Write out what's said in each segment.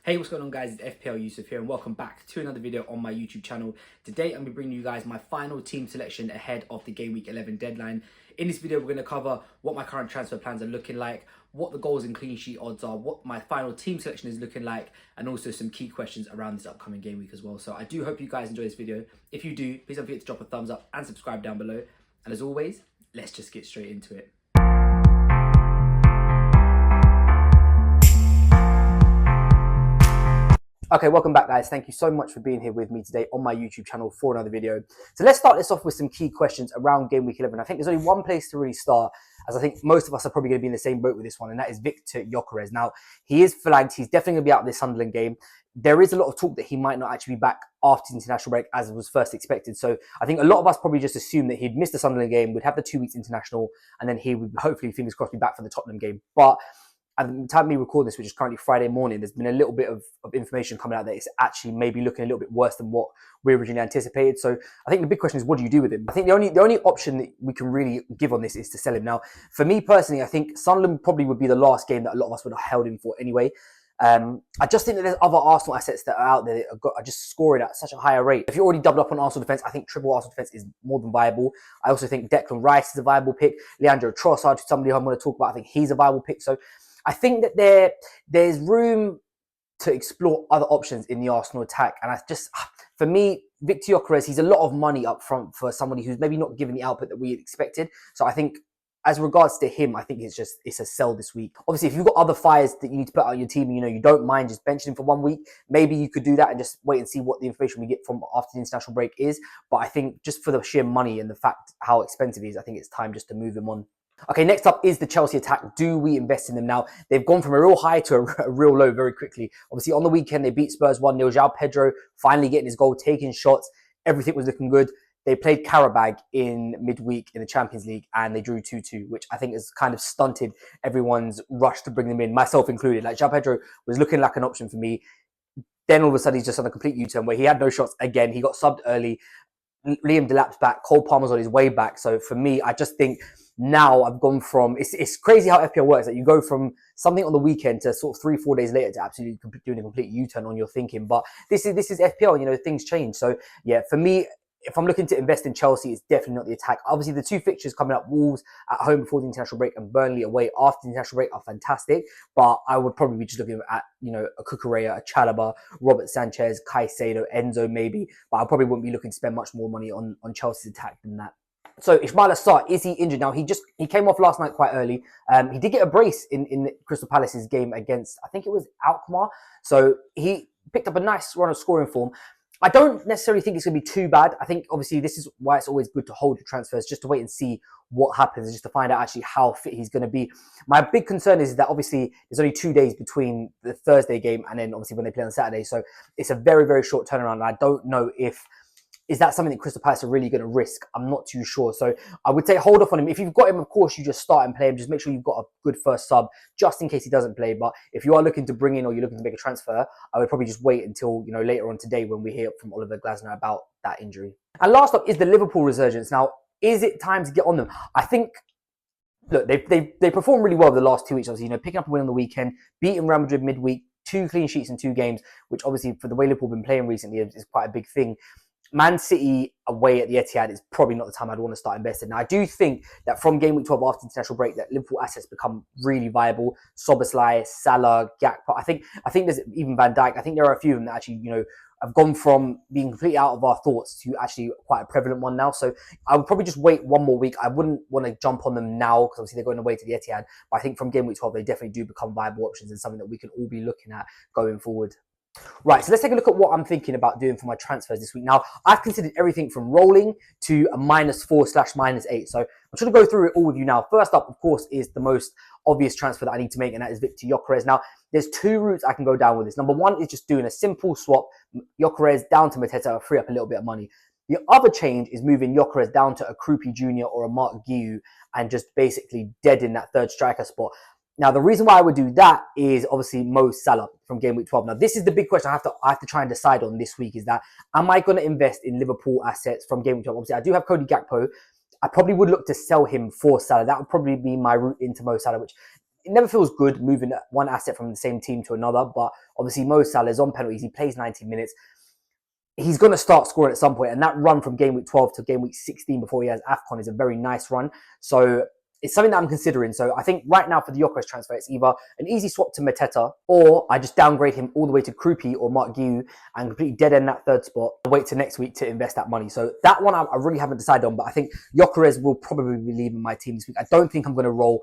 Hey, what's going on guys, it's FPL Yusuf here and welcome back to another video on my YouTube channel. Today I'm going to be bringing you guys my final team selection ahead of the game week 11 deadline. In this video we're going to cover what my current transfer plans are looking like, what the goals and clean sheet odds are, what my final team selection is looking like, and also some key questions around this upcoming game week as well. So I do hope you guys enjoy this video. If you do, please don't forget to drop a thumbs up and subscribe down below. And as always, let's just get straight into it. Okay, welcome back guys. Thank you so much for being here with me today on my YouTube channel for another video. So let's start this off with some key questions around game week 11. I think there's only one place to really start, as I think most of us are probably going to be in the same boat with this one, and that is Victor GYOKERES. Now, he is flagged. He's definitely going to be out of this Sunderland game. There is a lot of talk that he might not actually be back after the international break as was first expected. So I think a lot of us probably just assumed that he'd missed the Sunderland game, would have the 2 weeks international, and then he would hopefully, fingers crossed, be back for the Tottenham game. But at the time we record this, which is currently Friday morning, there's been a little bit of information coming out that it's actually maybe looking a little bit worse than what we originally anticipated. So I think the big question is, what do you do with him? I think the only option that we can really give on this is to sell him. Now, for me personally, I think Sunderland probably would be the last game that a lot of us would have held him for anyway. I just think that there's other Arsenal assets that are out there that are just scoring at such a higher rate. If you're already doubled up on Arsenal defence, I think triple Arsenal defence is more than viable. I also think Declan Rice is a viable pick. Leandro Trossard, somebody I'm going to talk about, I think he's a viable pick. So I think that there's room to explore other options in the Arsenal attack. And for me, Victor GYOKERES, he's a lot of money up front for somebody who's maybe not given the output that we expected. So I think as regards to him, I think it's a sell this week. Obviously, if you've got other fires that you need to put out on your team, and you don't mind just benching him for 1 week, maybe you could do that and just wait and see what the information we get from after the international break is. But I think just for the sheer money and the fact how expensive he is, I think it's time just to move him on. Okay, next up is the Chelsea attack. Do we invest in them now? They've gone from a real high to a real low very quickly. Obviously, on the weekend, they beat Spurs 1-0. João Pedro finally getting his goal, taking shots. Everything was looking good. They played Karabag in midweek in the Champions League, and they drew 2-2, which I think has kind of stunted everyone's rush to bring them in, myself included. Like, João Pedro was looking like an option for me. Then all of a sudden, he's just on a complete U-turn where he had no shots again. He got subbed early. Liam Delap's back. Cole Palmer's on his way back. So for me, I just think now I've gone from, it's crazy how FPL works, that you go from something on the weekend to sort of 3-4 days later to absolutely doing a complete U-turn on your thinking. But this is FPL, things change. So yeah, for me, if I'm looking to invest in Chelsea, it's definitely not the attack. Obviously, the two fixtures coming up, Wolves at home before the international break and Burnley away after the international break, are fantastic. But I would probably be just looking at, a Cucurella, a Chalobah, Robert Sanchez, Caicedo, Enzo maybe. But I probably wouldn't be looking to spend much more money on Chelsea's attack than that. So Ismail Assar, is he injured now? He came off last night quite early. He did get a brace in Crystal Palace's game against, I think it was Alkmaar. So he picked up a nice run of scoring form. I don't necessarily think it's going to be too bad. I think, obviously, this is why it's always good to hold your transfers, just to wait and see what happens, just to find out actually how fit he's going to be. My big concern is that, obviously, there's only 2 days between the Thursday game and then, obviously, when they play on Saturday. So it's a very, very short turnaround. And I don't know is that something that Crystal Palace are really going to risk? I'm not too sure. So I would say hold off on him. If you've got him, of course, you just start and play him. Just make sure you've got a good first sub, just in case he doesn't play. But if you are looking to bring in, or you're looking to make a transfer, I would probably just wait until, later on today when we hear from Oliver Glasner about that injury. And last up is the Liverpool resurgence. Now, is it time to get on them? I think, look, they performed really well the last 2 weeks. Obviously, picking up a win on the weekend, beating Real Madrid midweek, 2 clean sheets in 2 games, which obviously for the way Liverpool have been playing recently is quite a big thing. Man City away at the Etihad is probably not the time I'd want to start investing. Now, I do think that from game week 12 after international break, that Liverpool assets become really viable. Szoboszlai, Salah, Gakpo. I think there's even Van Dijk. I think there are a few of them that actually, have gone from being completely out of our thoughts to actually quite a prevalent one now. So I would probably just wait 1 more week. I wouldn't want to jump on them now because obviously they're going away to the Etihad. But I think from game week 12, they definitely do become viable options and something that we can all be looking at going forward. Right, so let's take a look at what I'm thinking about doing for my transfers this week. Now, I've considered everything from rolling to a -4/-8. So I'm trying to go through it all with you now. First up, of course, is the most obvious transfer that I need to make, and that is Victor GYOKERES. Now, there's 2 routes I can go down with this. Number one is just doing a simple swap, GYOKERES down to Mateta, free up a little bit of money. The other change is moving GYOKERES down to a Krupi Jr. or a Mark Guiu and just basically deaden that third striker spot. Now, the reason why I would do that is obviously Mo Salah from game week 12. Now, this is the big question I have to try and decide on this week, is that am I going to invest in Liverpool assets from game week 12? Obviously, I do have Cody Gakpo. I probably would look to sell him for Salah. That would probably be my route into Mo Salah, which it never feels good moving one asset from the same team to another. But obviously, Mo Salah is on penalties. He plays 90 minutes. He's going to start scoring at some point, and that run from game week 12 to game week 16 before he has AFCON is a very nice run. So it's something that I'm considering. So I think right now for the GYOKERES transfer, it's either an easy swap to Mateta, or I just downgrade him all the way to Krupi or Mark Guiu and completely dead end that third spot and wait till next week to invest that money. So that one I really haven't decided on, but I think GYOKERES will probably be leaving my team this week. I don't think I'm going to roll.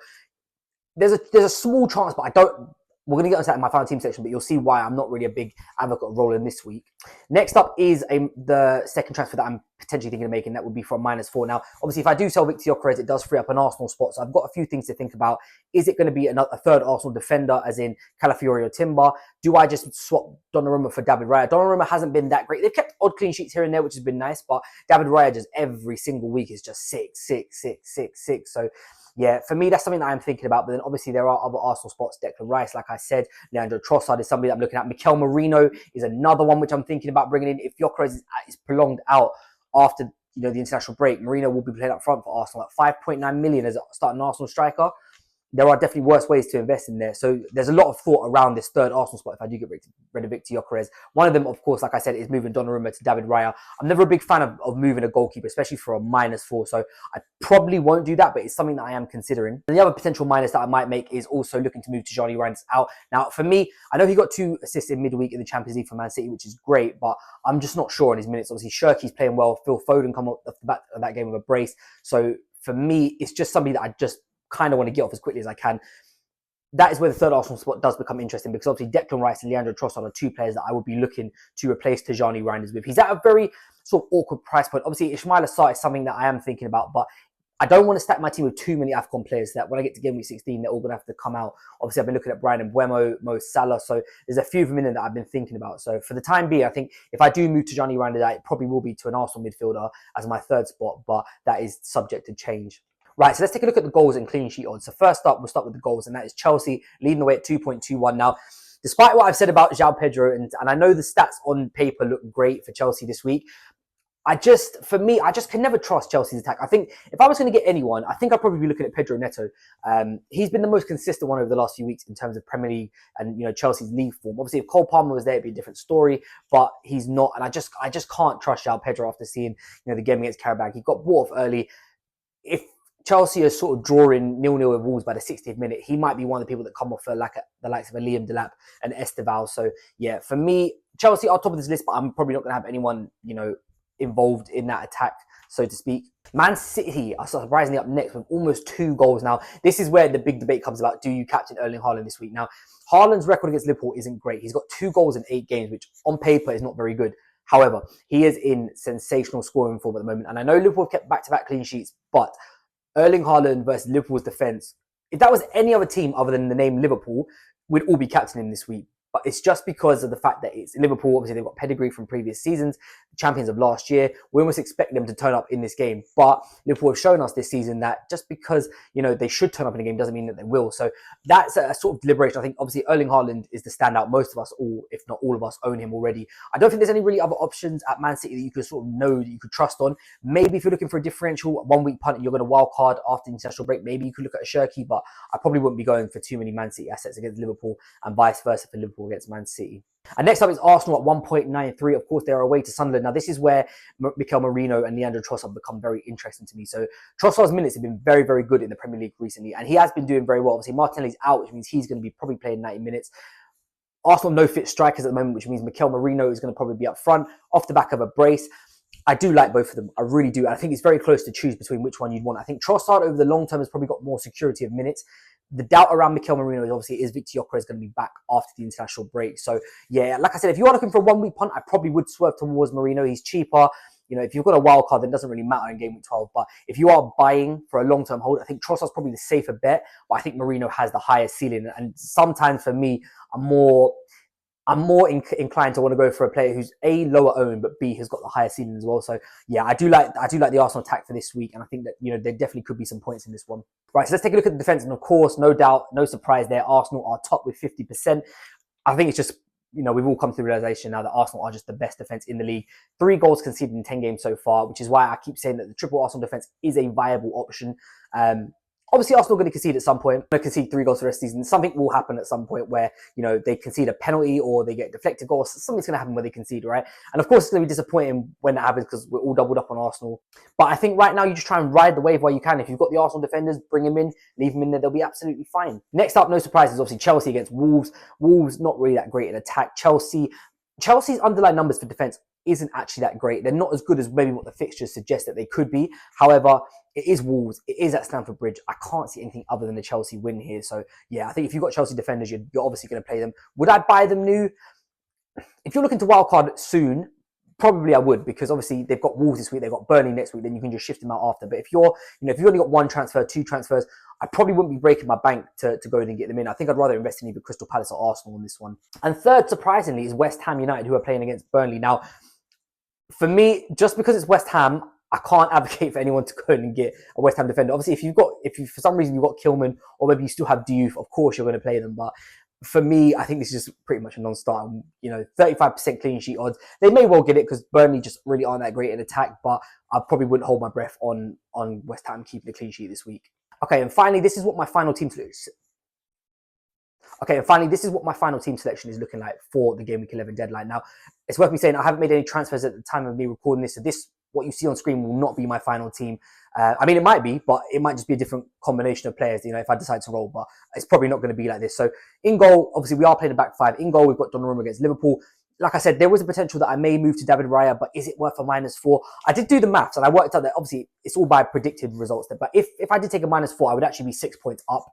There's a small chance, but I don't. We're going to get into that in my final team section, but you'll see why I'm not really a big advocate of rolling this week. Next up is the second transfer that I'm potentially thinking of making. That would be from -4. Now, obviously, if I do sell Victor GYOKERES, it does free up an Arsenal spot. So I've got a few things to think about. Is it going to be a third Arsenal defender, as in Calafiori or Timber? Do I just swap Donnarumma for David Raya? Donnarumma hasn't been that great. They've kept odd clean sheets here and there, which has been nice, but David Raya just every single week is just 6, 6, 6, 6, 6. So yeah, for me, that's something that I'm thinking about. But then obviously there are other Arsenal spots. Declan Rice, like I said, Leandro Trossard is somebody that I'm looking at. Mikel Merino is another one which I'm thinking about bringing in. If GYOKERES is prolonged out after the international break, Merino will be playing up front for Arsenal at 5.9 million as a starting Arsenal striker. There are definitely worse ways to invest in there. So there's a lot of thought around this third Arsenal spot if I do get rid of Victor GYOKERES. One of them, of course, like I said, is moving Donnarumma to David Raya. I'm never a big fan of moving a goalkeeper, especially for a -4. So I probably won't do that, but it's something that I am considering. And the other potential minus that I might make is also looking to move Tijani Reinders out. Now, for me, I know he got 2 assists in midweek in the Champions League for Man City, which is great, but I'm just not sure on his minutes. Obviously, Shirky's playing well. Phil Foden come off the back of that game with a brace. So for me, it's just something that I just kind of want to get off as quickly as I can. That is where the third Arsenal spot does become interesting, because obviously Declan Rice and Leandro Trossard are 2 players that I would be looking to replace Tijani Reinders with. He's at a very sort of awkward price point. Obviously, Ismail Assar is something that I am thinking about, but I don't want to stack my team with too many AFCON players, so that when I get to game week 16, they're all going to have to come out. Obviously, I've been looking at Bryan Mbeumo, Mo Salah, so there's a few of them in there that I've been thinking about. So for the time being, I think if I do move Tijani Reinders out, it probably will be to an Arsenal midfielder as my third spot, but that is subject to change. Right, so let's take a look at the goals and clean sheet odds. So first up, we'll start with the goals, and that is Chelsea leading the way at 2.21. Now, despite what I've said about João Pedro, and I know the stats on paper look great for Chelsea this week, I just can never trust Chelsea's attack. I think if I was going to get anyone, I think I'd probably be looking at Pedro Neto. He's been the most consistent one over the last few weeks in terms of Premier League and Chelsea's league form. Obviously, if Cole Palmer was there, it'd be a different story, but he's not, and I just can't trust João Pedro after seeing the game against Karabakh. He got brought off early. If Chelsea is sort of drawing 0-0 with Wolves by the 60th minute, he might be one of the people that come off for the likes of a Liam Delap and Esteval. So yeah, for me, Chelsea are top of this list, but I'm probably not going to have anyone involved in that attack, so to speak. Man City are surprisingly up next with almost 2 goals. Now, this is where the big debate comes about. Do you captain Erling Haaland this week? Now, Haaland's record against Liverpool isn't great. He's got 2 goals in 8 games, which on paper is not very good. However, he is in sensational scoring form at the moment. And I know Liverpool have kept back-to-back clean sheets, but Erling Haaland versus Liverpool's defence, if that was any other team other than the name Liverpool, we'd all be captaining this week. But it's just because of the fact that it's Liverpool. Obviously, they've got pedigree from previous seasons, the champions of last year. We almost expect them to turn up in this game. But Liverpool have shown us this season that just because, they should turn up in a game doesn't mean that they will. So that's a sort of deliberation. I think, obviously, Erling Haaland is the standout. Most of us, all, if not all of us, own him already. I don't think there's any really other options at Man City that you could sort of know that you could trust on. Maybe if you're looking for a differential, 1-week punt and you're going to wild card after the international break, maybe you could look at a Shirky, but I probably wouldn't be going for too many Man City assets against Liverpool and vice versa for Liverpool against Man City. And next up is Arsenal at 1.93. Of course, they are away to Sunderland. Now, this is where Mikel Merino and Leandro Trossard become very interesting to me. So, Trossard's minutes have been very, very good in the Premier League recently, and he has been doing very well. Obviously, Martinelli's out, which means he's going to be probably playing 90 minutes. Arsenal no fit strikers at the moment, which means Mikel Merino is going to probably be up front off the back of a brace. I do like both of them. I really do. I think it's very close to choose between which one you'd want. I think Trossard over the long term has probably got more security of minutes. The doubt around Mikel Merino is obviously, is Victor GYOKERES going to be back after the international break? So yeah, like I said, if you are looking for a 1-week punt, I probably would swerve towards Merino. He's cheaper. If you've got a wild card, then it doesn't really matter in game week 12. But if you are buying for a long-term hold, I think Trossard's probably the safer bet. But I think Merino has the highest ceiling. And sometimes for me, I'm more inclined to want to go for a player who's A, lower owned, but B, has got the higher ceiling as well. So yeah, I do like the Arsenal attack for this week, and I think that there definitely could be some points in this one. Right, so let's take a look at the defense, and of course, no doubt, no surprise there, Arsenal are top with 50%. I think it's just we've all come to the realization now that Arsenal are just the best defense in the league. 3 goals conceded in 10 games so far, which is why I keep saying that the triple Arsenal defense is a viable option. Obviously, Arsenal are going to concede at some point. They're going to concede 3 goals for the rest of the season. Something will happen at some point where, you know, they concede a penalty or they get deflected goals. Something's going to happen where they concede, right? And of course, it's going to be disappointing when that happens because we're all doubled up on Arsenal. But I think right now you just try and ride the wave while you can. If you've got the Arsenal defenders, bring them in, leave them in there. They'll be absolutely fine. Next up, no surprises, obviously Chelsea against Wolves. Wolves not really that great in attack. Chelsea's underlying numbers for defence isn't actually that great. They're not as good as maybe what the fixtures suggest that they could be. However, it is Wolves. It is at Stamford Bridge. I can't see anything other than a Chelsea win here. So, yeah, I think if you've got Chelsea defenders, you're obviously going to play them. Would I buy them new? If you're looking to wildcard soon, probably I would, because obviously they've got Wolves this week, they've got Burnley next week, then you can just shift them out after. But if you've only got 1 transfer, 2 transfers, I probably wouldn't be breaking my bank to go in and get them in. I think I'd rather invest in either Crystal Palace or Arsenal on this one. And third, surprisingly, is West Ham United, who are playing against Burnley. Now, for me, just because it's West Ham, I can't advocate for anyone to go in and get a West Ham defender. Obviously, if for some reason you've got Kilman, or maybe you still have Diouf, of course you're going to play them. But for me, I think this is just pretty much a non-starter. 35% clean sheet odds. They may well get it because Burnley just really aren't that great in attack, but I probably wouldn't hold my breath on West Ham keeping a clean sheet this week. Okay, and finally, this is what my final team selection is looking like for the Game Week 11 deadline. Now, it's worth me saying I haven't made any transfers at the time of me recording this, so what you see on screen will not be my final team. I mean, it might be, but it might just be a different combination of players, if I decide to roll, but it's probably not going to be like this. So in goal, obviously we are playing a back 5. In goal, we've got Donnarumma against Liverpool. Like I said, there was a potential that I may move to David Raya, but is it worth a -4? I did do the maths and I worked out that obviously it's all by predicted results there. But if I did take a -4, I would actually be 6 points up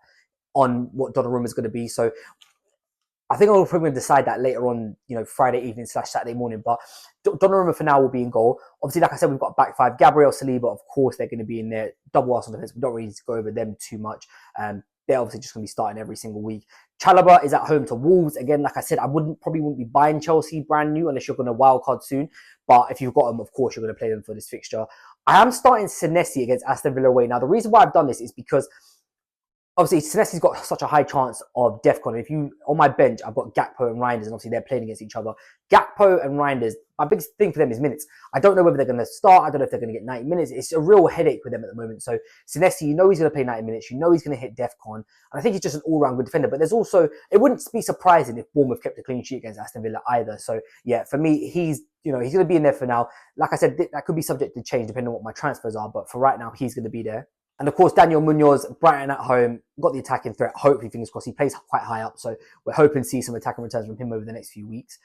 on what Donnarumma is going to be. So I think I'll probably decide that later on, Friday evening / Saturday morning. But Donnarumma for now will be in goal. Obviously, like I said, we've got back 5. Gabriel, Saliba, of course, they're going to be in there. Double Arsenal defense. We don't really need to go over them too much. They're obviously just going to be starting every single week. Chalobah is at home to Wolves. Again, like I said, I probably wouldn't be buying Chelsea brand new unless you're going to wildcard soon. But if you've got them, of course, you're going to play them for this fixture. I am starting Senesi against Aston Villa away. Now, the reason why I've done this is because obviously, Senesi's got such a high chance of DEFCON. On my bench, I've got Gakpo and Reinders, and obviously they're playing against each other. Gakpo and Reinders, my biggest thing for them is minutes. I don't know whether they're going to start. I don't know if they're going to get 90 minutes. It's a real headache with them at the moment. So Senesi, he's going to play 90 minutes. He's going to hit DEFCON. And I think he's just an all-round good defender. But there's also, it wouldn't be surprising if Bournemouth kept a clean sheet against Aston Villa either. So yeah, for me, he's going to be in there for now. Like I said, that could be subject to change depending on what my transfers are. But for right now, he's going to be there. And of course, Daniel Munoz, Brighton at home, got the attacking threat. Hopefully, fingers crossed, he plays quite high up. So we're hoping to see some attacking returns from him over the next few weeks.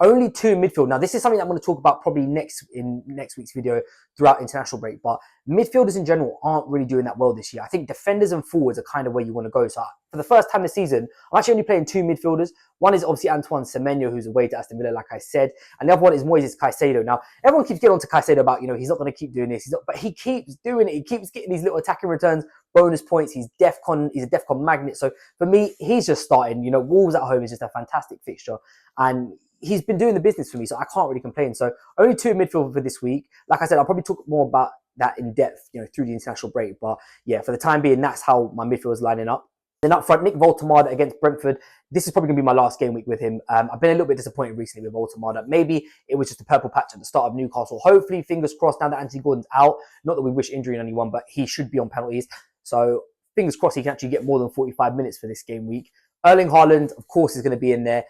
Only 2 midfield. Now, this is something I'm going to talk about probably in next week's video throughout international break. But midfielders in general aren't really doing that well this year. I think defenders and forwards are kind of where you want to go. So for the first time this season, I'm actually only playing 2 midfielders. One is obviously Antoine Semenyo, who's away to Aston Villa, like I said. And the other one is Moises Caicedo. Now, everyone keeps getting on to Caicedo about, he's not going to keep doing this. But he keeps doing it. He keeps getting these little attacking returns, bonus points. He's a DEFCON magnet. So for me, he's just starting. Wolves at home is just a fantastic fixture. And he's been doing the business for me, so I can't really complain. So only 2 midfield for this week. Like I said, I'll probably talk more about that in depth, through the international break. But yeah, for the time being, that's how my midfield is lining up. Then up front, Nick Voltemade against Brentford. This is probably going to be my last game week with him. I've been a little bit disappointed recently with Voltemade. Maybe it was just a purple patch at the start of Newcastle. Hopefully, fingers crossed, now that Anthony Gordon's out. Not that we wish injury on anyone, but he should be on penalties. So fingers crossed he can actually get more than 45 minutes for this game week. Erling Haaland, of course, is going to be in there.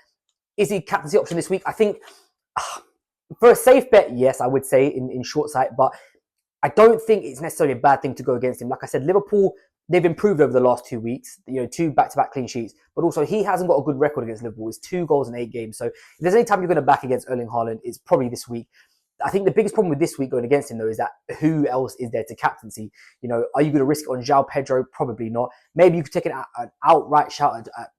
Is he captaincy option this week? I think for a safe bet, yes, I would say in short sight, but I don't think it's necessarily a bad thing to go against him. Like I said, Liverpool, they've improved over the last 2 weeks, 2 back-to-back clean sheets, but also he hasn't got a good record against Liverpool. It's 2 goals in 8 games. So if there's any time you're going to back against Erling Haaland, it's probably this week. I think the biggest problem with this week going against him, though, is that who else is there to captaincy? Are you going to risk it on João Pedro? Probably not. Maybe you could take an outright shout at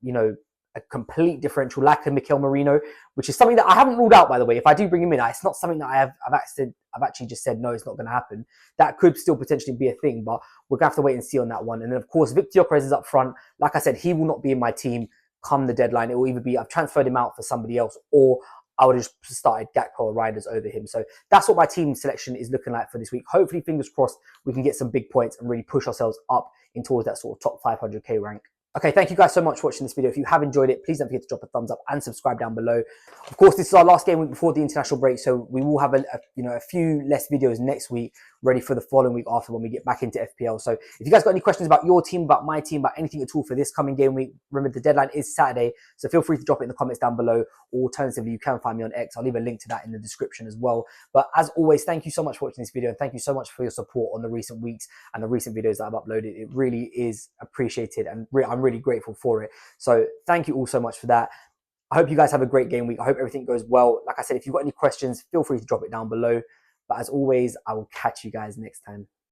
a complete differential like a Mikel Merino, which is something that I haven't ruled out, by the way. If I do bring him in, it's not something that I've actually just said, no, it's not going to happen. That could still potentially be a thing, but we're going to have to wait and see on that one. And then, of course, Victor Gyökeres is up front. Like I said, he will not be in my team come the deadline. It will either be I've transferred him out for somebody else, or I would have just started Gakpo or Reinders over him. So that's what my team selection is looking like for this week. Hopefully, fingers crossed, we can get some big points and really push ourselves up in towards that sort of top 500k rank. Okay, thank you guys so much for watching this video. If you have enjoyed it, please don't forget to drop a thumbs up and subscribe down below. Of course, this is our last game week before the international break, so we will have a few less videos next week. ready for the following week after when we get back into FPL. So if you guys got any questions about your team, about my team, about anything at all for this coming game week, remember the deadline is Saturday, so feel free to drop it in the comments down below, or alternatively you can find me on X. I'll leave a link to that in the description as well. But as always, thank you so much for watching this video, and thank you so much for your support on the recent weeks and the recent videos that I've uploaded. It really is appreciated, and I'm really grateful for it. So thank you all so much for that. I hope you guys have a great game week. I hope everything goes well. Like I said, if you've got any questions, feel free to drop it down below. But as always, I will catch you guys next time.